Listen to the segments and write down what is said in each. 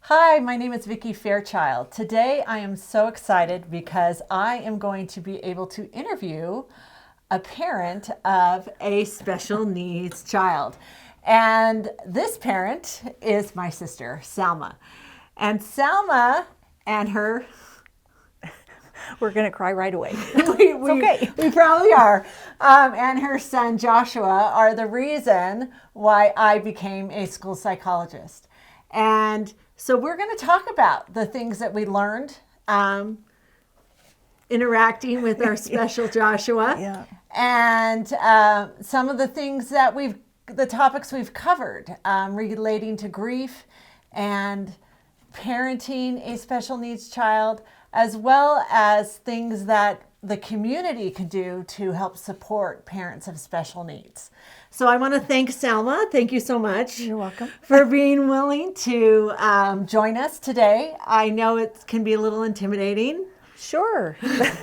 Hi, my name is Vicki Fairchild. Today I am so excited because I am going to be able to interview a parent of a special needs child. And this parent is my sister, Selma. And Selma and her... We're going to cry right away. We probably are. And her son, Joshua, are the reason why I became a school psychologist. And so we're going to talk about the things that we learned interacting with our special Joshua. Yeah. And some of the things that the topics we've covered relating to grief and parenting a special needs child, as well as things that the community can do to help support parents of special needs. So I want to thank Selma. Thank you so much. You're welcome. For being willing to join us today. I know it can be a little intimidating. Sure.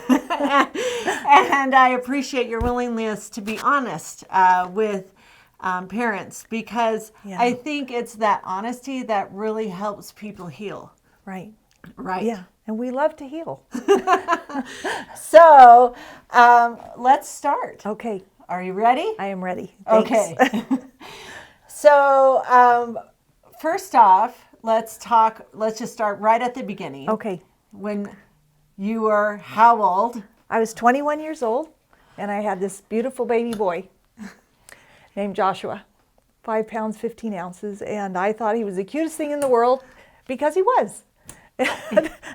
And I appreciate your willingness to be honest with parents, because I think it's that honesty that really helps people heal. Right. Right. Yeah. And we love to heal. So let's start. Okay. Are you ready? I am ready. Okay. Thanks. So first off, let's just start right at the beginning. Okay. When you were how old? I was 21 years old, and I had this beautiful baby boy named Joshua, 5 pounds, 15 ounces, and I thought he was the cutest thing in the world because he was.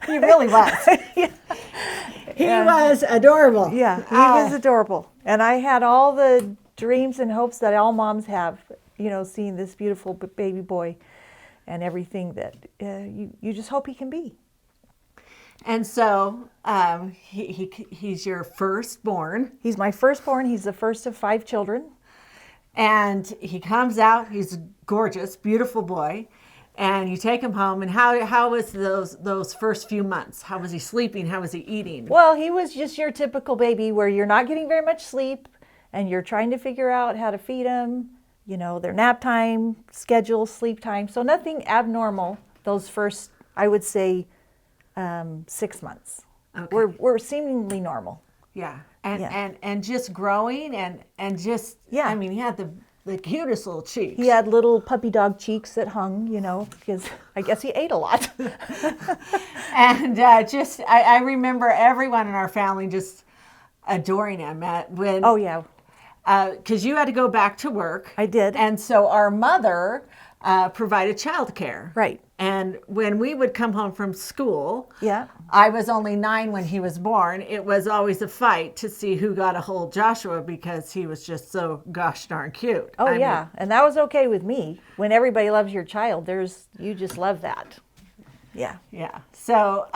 He really was. Yeah. He was adorable. Yeah, he was adorable. And I had all the dreams and hopes that all moms have, seeing this beautiful baby boy and everything that you just hope he can be. And so he's your firstborn. He's my firstborn. He's the first of 5 children. And he comes out. He's a gorgeous, beautiful boy. And you take him home. And how was those first few months? How was he sleeping? How was he eating? Well, he was just your typical baby where you're not getting very much sleep and you're trying to figure out how to feed him, their nap time, schedule, sleep time. So nothing abnormal those first, I would say, 6 months. Okay. We're seemingly normal. Yeah. And just growing and just, yeah. I mean, he had the cutest little cheeks. He had little puppy dog cheeks that hung, because I guess he ate a lot. And I remember everyone in our family just adoring him when. Oh, yeah. Because you had to go back to work. I did. And so our mother provided childcare. Right. And when we would come home from school, yeah, I was only 9 when he was born. It was always a fight to see who got a hold of Joshua because he was just so gosh darn cute. Oh, yeah. And that was okay with me. When everybody loves your child, you just love that. Yeah. Yeah. So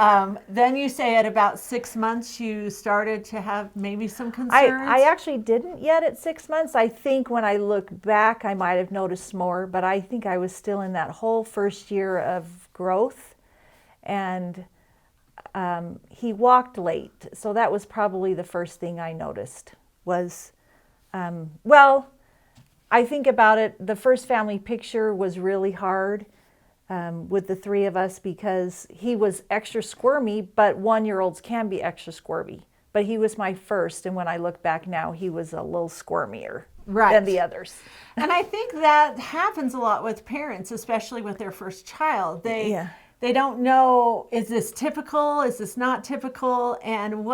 then you say at about 6 months you started to have maybe some concerns? I actually didn't yet at 6 months. I think when I look back, I might have noticed more, but I think I was still in that whole first year of growth. And he walked late. So that was probably the first thing I noticed was, I think about it, the first family picture was really hard. With the 3 of us because he was extra squirmy, but 1-year-olds can be extra squirmy. But he was my first, and when I look back now, he was a little squirmier than the others. And I think that happens a lot with parents, especially with their first child. They don't know, is this typical? Is this not typical? And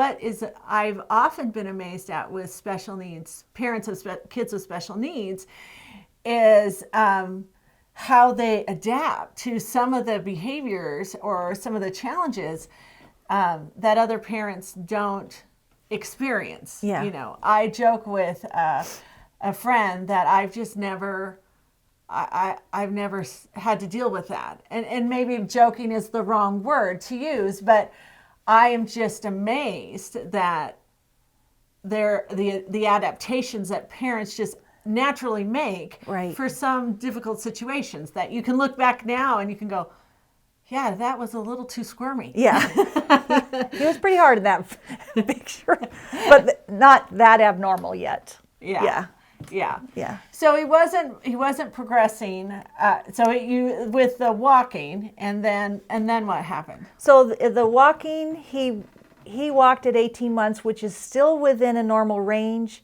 I've often been amazed at with special needs, parents of kids with special needs, is how they adapt to some of the behaviors or some of the challenges that other parents don't experience. Yeah. I joke with a friend that I've just never, I've never had to deal with that. And maybe joking is the wrong word to use, but I am just amazed that the adaptations that parents just naturally make for some difficult situations that you can look back now and you can go, yeah, that was a little too squirmy. Yeah. He was pretty hard in that picture, but not that abnormal yet. Yeah. Yeah. Yeah. So he wasn't progressing. You with the walking, and then what happened? So the walking, he walked at 18 months, which is still within a normal range.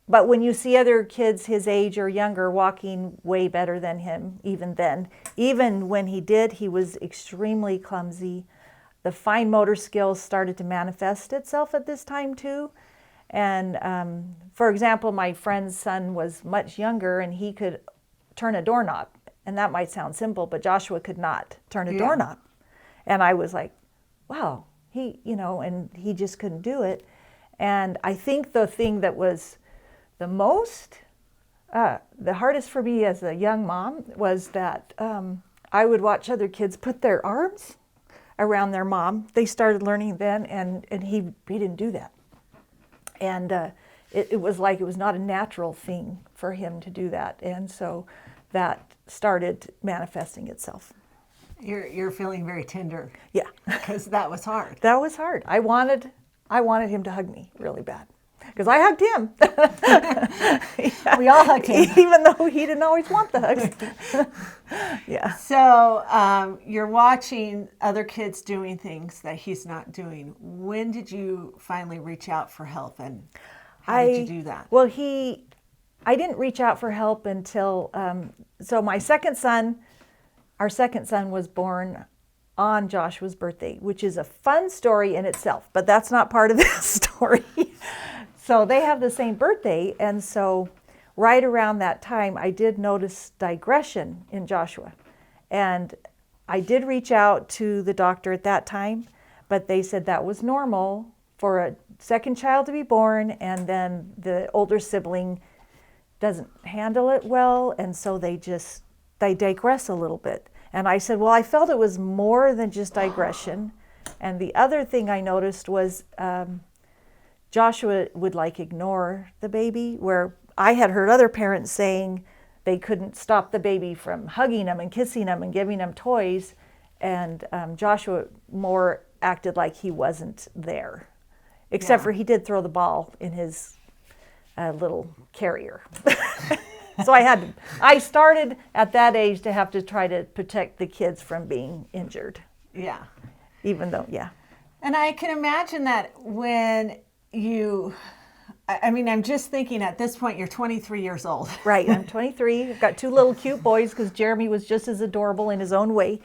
But when you see other kids his age or younger walking way better than him, even when he did, he was extremely clumsy. The fine motor skills started to manifest itself at this time too. And for example, my friend's son was much younger and he could turn a doorknob. And that might sound simple, but Joshua could not turn a doorknob. And I was like, wow, and he just couldn't do it. And I think the thing that was the hardest for me as a young mom was that I would watch other kids put their arms around their mom. They started learning then, and he didn't do that. And it was like it was not a natural thing for him to do that. And so that started manifesting itself. You're feeling very tender. Yeah. Because that was hard. That was hard. I wanted him to hug me really bad. Because I hugged him. Yeah. We all hugged him. Even though he didn't always want the hugs. Yeah. So you're watching other kids doing things that he's not doing. When did you finally reach out for help, and how did you do that? Well, I didn't reach out for help until, so our second son was born on Joshua's birthday, which is a fun story in itself, but that's not part of this story. So they have the same birthday, and so right around that time, I did notice digression in Joshua. And I did reach out to the doctor at that time, but they said that was normal for a second child to be born, and then the older sibling doesn't handle it well, and so they digress a little bit. And I said, well, I felt it was more than just digression. And the other thing I noticed was Joshua would ignore the baby, where I had heard other parents saying they couldn't stop the baby from hugging them and kissing them and giving them toys. And Joshua more acted like he wasn't there, except for he did throw the ball in his little carrier. So I started at that age to have to try to protect the kids from being injured. Yeah. Even though, And I can imagine that when I'm just thinking at this point, you're 23 years old. Right, I'm 23. I've got two little cute boys because Jeremy was just as adorable in his own way.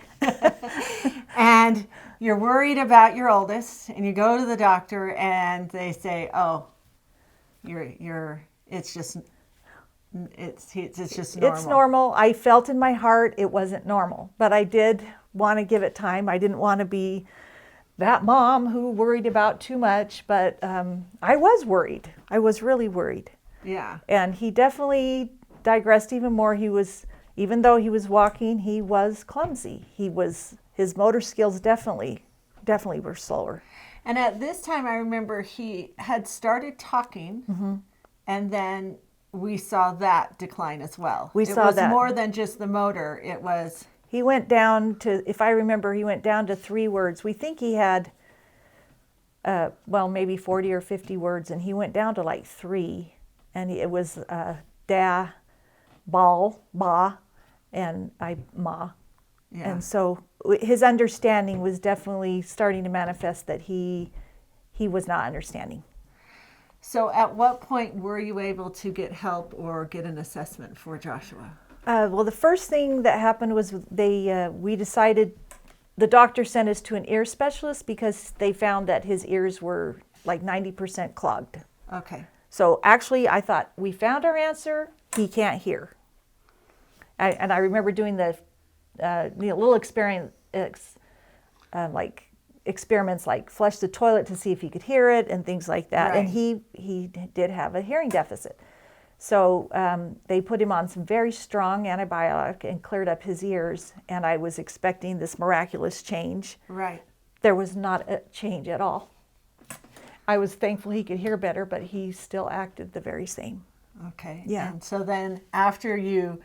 And you're worried about your oldest, and you go to the doctor and they say, oh, it's just normal. It's normal. I felt in my heart it wasn't normal, but I did want to give it time. I didn't want to be that mom who worried about too much, but I was worried. I was really worried. Yeah. And he definitely digressed even more. Even though he was walking, he was clumsy. His motor skills definitely were slower. And at this time, I remember he had started talking, and then we saw that decline as well. It was more than just the motor. It was... He went down to, if I remember, he went down to 3 words. We think he had, maybe 40 or 50 words, and he went down to 3. And it was da, ball, ba, and ma. Yeah. And so his understanding was definitely starting to manifest that he was not understanding. So at what point were you able to get help or get an assessment for Joshua? Well, the first thing that happened was we decided, the doctor sent us to an ear specialist because they found that his ears were 90% clogged. Okay. So actually I thought, we found our answer, he can't hear. And I remember doing the little experiments like flush the toilet to see if he could hear it and things like that. Right. And he did have a hearing deficit. So they put him on some very strong antibiotic and cleared up his ears. And I was expecting this miraculous change. Right. There was not a change at all. I was thankful he could hear better, but he still acted the very same. Okay. Yeah. And so then after you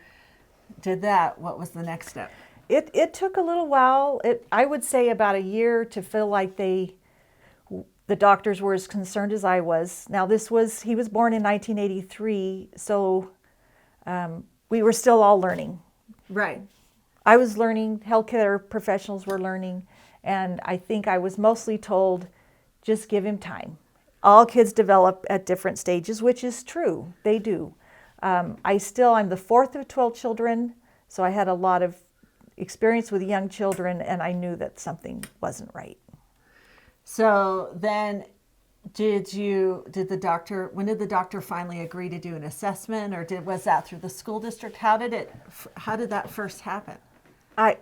did that, what was the next step? It took a little while. I would say about a year to feel like the doctors were as concerned as I was. Now he was born in 1983, so we were still all learning. Right. I was learning, healthcare professionals were learning, and I think I was mostly told, just give him time. All kids develop at different stages, which is true, they do. I'm the fourth of 12 children, so I had a lot of experience with young children, and I knew that something wasn't right. So then when did the doctor finally agree to do an assessment, or was that through the school district? How did that first happen? I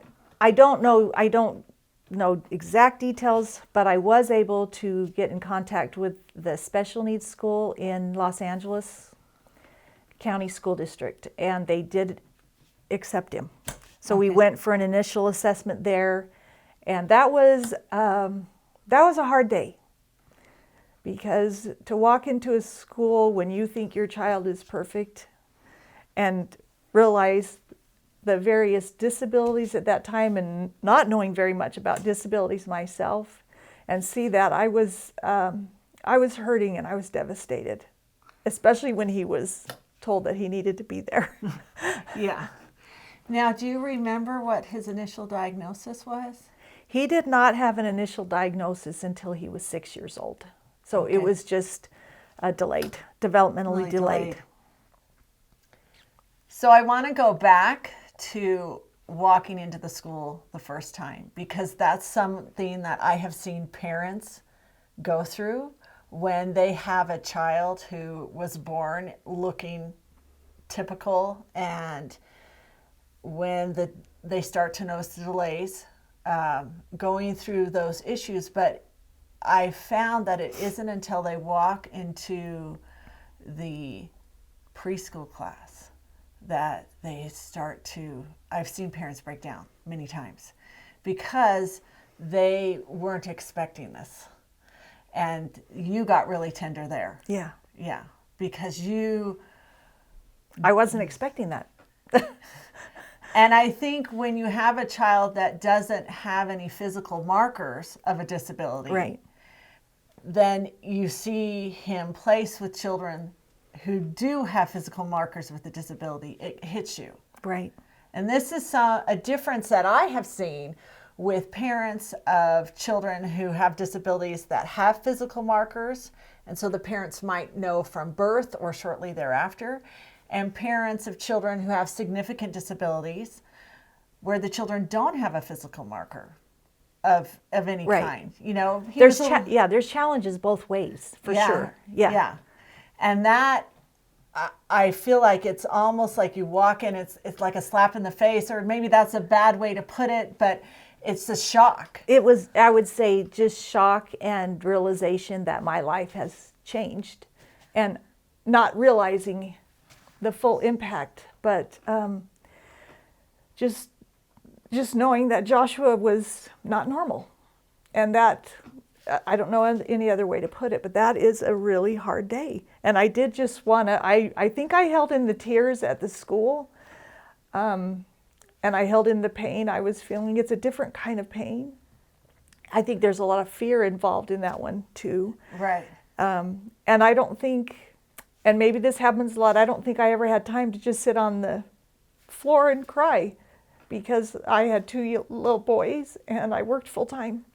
don't know exact details, but I was able to get in contact with the special needs school in Los Angeles County School District, and they did accept him. So we went for an initial assessment there, and that was a hard day, because to walk into a school when you think your child is perfect and realize the various disabilities at that time, and not knowing very much about disabilities myself, and see that I was hurting and I was devastated, especially when he was told that he needed to be there. Yeah. Now, do you remember what his initial diagnosis was? He did not have an initial diagnosis until he was 6 years old. So It was just developmentally delayed. So I want to go back to walking into the school the first time, because that's something that I have seen parents go through when they have a child who was born looking typical, and when they start to notice the delays, going through those issues. But I found that it isn't until they walk into the preschool class that they start to, I've seen parents break down many times because they weren't expecting this. And you got really tender there. Yeah. Yeah. Because I wasn't expecting that. And I think when you have a child that doesn't have any physical markers of a disability, right, then you see him place with children who do have physical markers with a disability, it hits you. Right. And this is a difference that I have seen with parents of children who have disabilities that have physical markers, and so the parents might know from birth or shortly thereafter, and parents of children who have significant disabilities where the children don't have a physical marker of any kind. You know, there's challenges both ways, for sure. Yeah. And that, I feel like it's almost like you walk in, it's like a slap in the face, or maybe that's a bad way to put it, but it's a shock. It was, I would say, just shock and realization that my life has changed, and not realizing the full impact, but just knowing that Joshua was not normal. And that, I don't know any other way to put it, but that is a really hard day. And I did just want to, I think I held in the tears at the school, and I held in the pain I was feeling. It's a different kind of pain. I think there's a lot of fear involved in that one too. Right. And I don't think, and maybe this happens a lot, I don't think I ever had time to just sit on the floor and cry, because I had two little boys and I worked full time.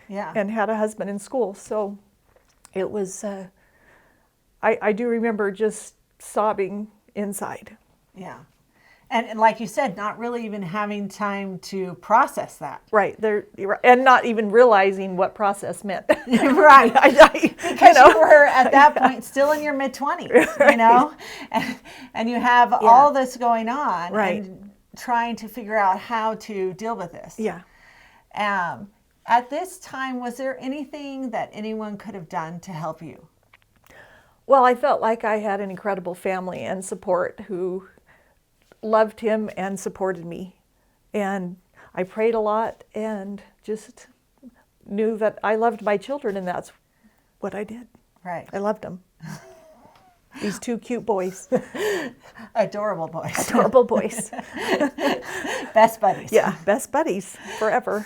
Yeah. And had a husband in school. So it was, I do remember just sobbing inside. Yeah. And like you said, not really even having time to process that. Right. And not even realizing what process meant. Right. Because you were at that point still in your mid-20s, right. You know, and you have all this going on, right, and trying to figure out how to deal with this. Yeah. At this time, was there anything that anyone could have done to help you? Well, I felt like I had an incredible family and support who loved him and supported me. And I prayed a lot and just knew that I loved my children, and that's what I did. Right. I loved them. These two cute boys. Adorable boys. Adorable boys. Best buddies. Yeah, best buddies forever.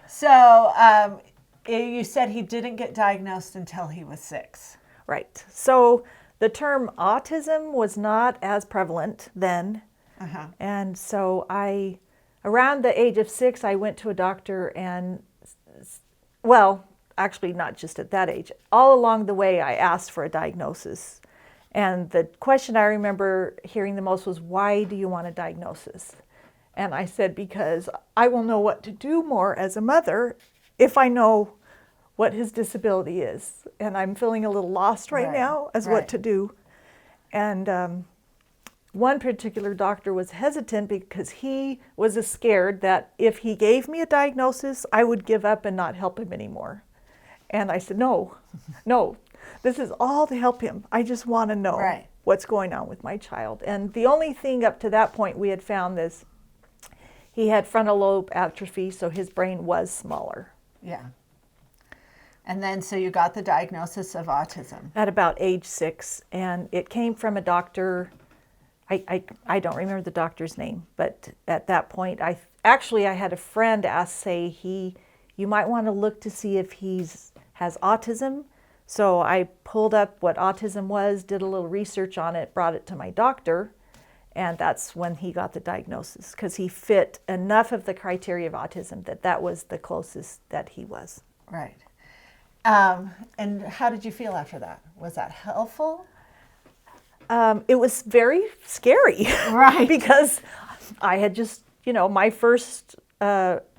So you said he didn't get diagnosed until he was 6. Right. So the term autism was not as prevalent then. And so around the age of 6, I went to a doctor and, well, actually not just at that age. All along the way, I asked for a diagnosis. And the question I remember hearing the most was, why do you want a diagnosis? And I said, because I will know what to do more as a mother if I know what his disability is. And I'm feeling a little lost right now as what to do. And one particular doctor was hesitant because he was scared that if he gave me a diagnosis, I would give up and not help him anymore. And I said, no, this is all to help him. I just want to know what's going on with my child. And the only thing up to that point we had found is he had frontal lobe atrophy, so his brain was smaller. Yeah. And then, so you got the diagnosis of autism? At about age 6, and it came from a doctor. I don't remember the doctor's name, but at that point, I had a friend say you might want to look to see if has autism. So I pulled up what autism was, did a little research on it, brought it to my doctor, and that's when he got the diagnosis, because he fit enough of the criteria of autism that was the closest that he was. Right. And how did you feel after that? Was that helpful? It was very scary, right? Because I had just, my first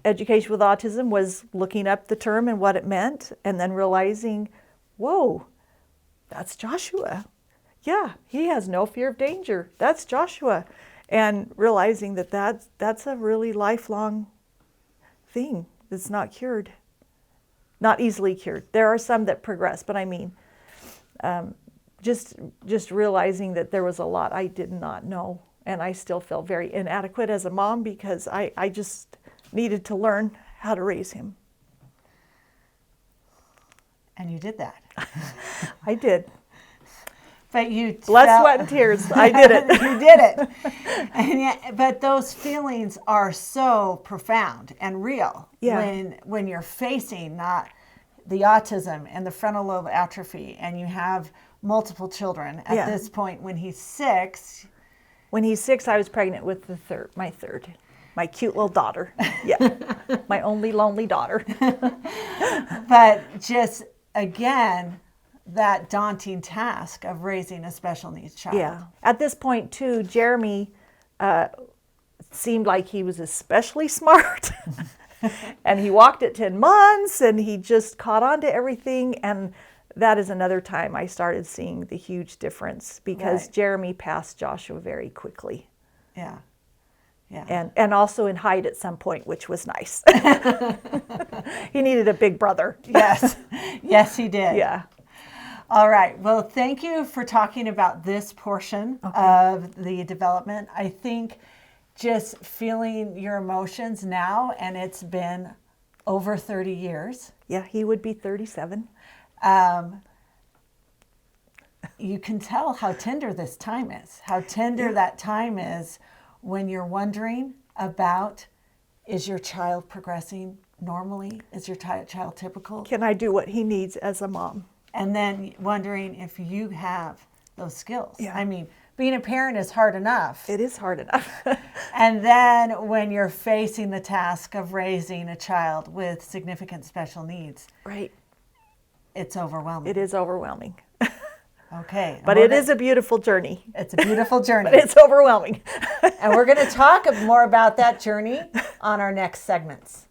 education with autism was looking up the term and what it meant, and then realizing, whoa, that's Joshua. Yeah, he has no fear of danger. That's Joshua. And realizing that's a really lifelong thing that's not cured, not easily cured. There are some that progress, but I mean, just realizing that there was a lot I did not know, and I still feel very inadequate as a mom because I just needed to learn how to raise him. And you did that. I did. But you blood, sweat, and tears. I did it. You did it. And yet, but those feelings are so profound and real when you're facing not the autism and the frontal lobe atrophy, and you have multiple children at this point. When he's 6, I was pregnant with my third, my cute little daughter. Yeah, my only lonely daughter. But just again, that daunting task of raising a special needs child. Yeah. At this point too, Jeremy seemed like he was especially smart. And he walked at 10 months and he just caught on to everything. And that is another time I started seeing the huge difference because Jeremy passed Joshua very quickly. Yeah. Yeah. And also in height at some point, which was nice. He needed a big brother. Yes. Yes, he did. Yeah. All right. Well, thank you for talking about this portion of the development. I think just feeling your emotions now, and it's been over 30 years. Yeah, he would be 37. You can tell how tender this time is, how tender that time is when you're wondering about, is your child progressing normally? Is your child typical? Can I do what he needs as a mom? And then wondering if you have those skills. Yeah. I mean, being a parent is hard enough. It is hard enough. And then when you're facing the task of raising a child with significant special needs, right, it's overwhelming. It is overwhelming. Okay. But it is a beautiful journey. It's a beautiful journey. But it's overwhelming. And we're going to talk more about that journey on our next segments.